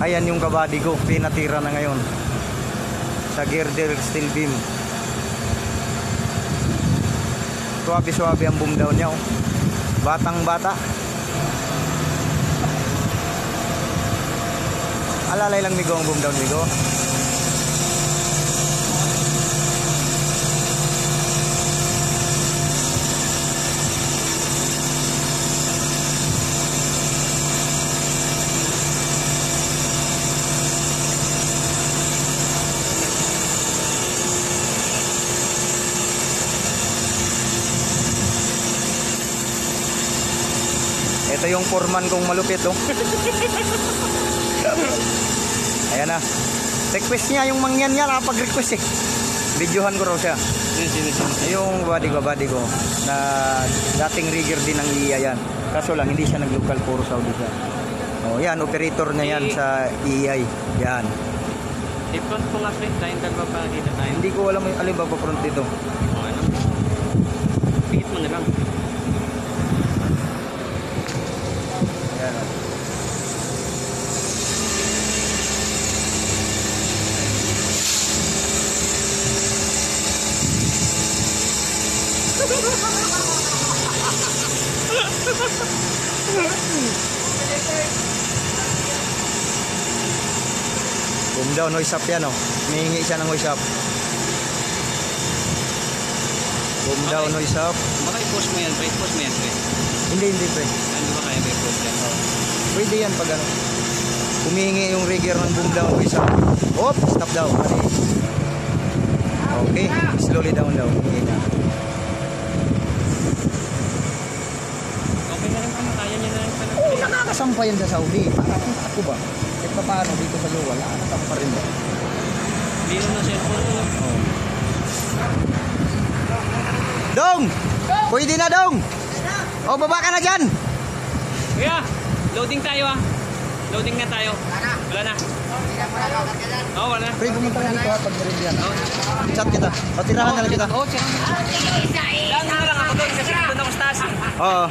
Ayan yung kabady ko, pinatira na ngayon sa girder steel beam. Suwabe-suwabe ang boom down niya, oh. Batang bata. Alalay lang migo ang boom down migo. Ito yung foreman kong malupit, oh. Ayan na. Request niya yung mangyan niya, nakapag-request eh. Videohan ko raw siya. Yung body ko na dating rigger din ng EI yan. Kaso lang hindi siya nag-local, puro Saudi siya. Oh, yan operator na yan sa EI. Yan. I-front ko nga front, dahil nagpapakita tayo. Hindi ko alam yung alin ba pa front dito. Ano? Pigit mo na lang. Yan. Boom down, noise up yan, oh. Mihingi siya ng noise up. Boom down, noise up. Baka i-post mo yan, pre. I-post mo yan, pre. Hindi, pre. Ano ba kaya may post yan? Pwede yan pag ano. Humihingi yung rigger ng boom down, noise up. Op, stop down. Okay, slowly down daw. Okay na. Okay na rin pa, kaya niya na rin pa. Oo, nakakasampa yan sa Saudi. Para ako ba? Kahit pa paano dito sa luwa, nakakasampa rin ba? Biro na cellphone ko. Oh. Dong! Pwede na, Dong! O, baba ka na dyan! Kuya, loading tayo ah. Loading na tayo. Wala na. Oo, wala na. Pre, pumunta ka dito ha, pag meron yan. Chat kita. Patirahan na lang kita. Oo, chat. Lang na lang ako doon kasi doon ako sa taas. Oo.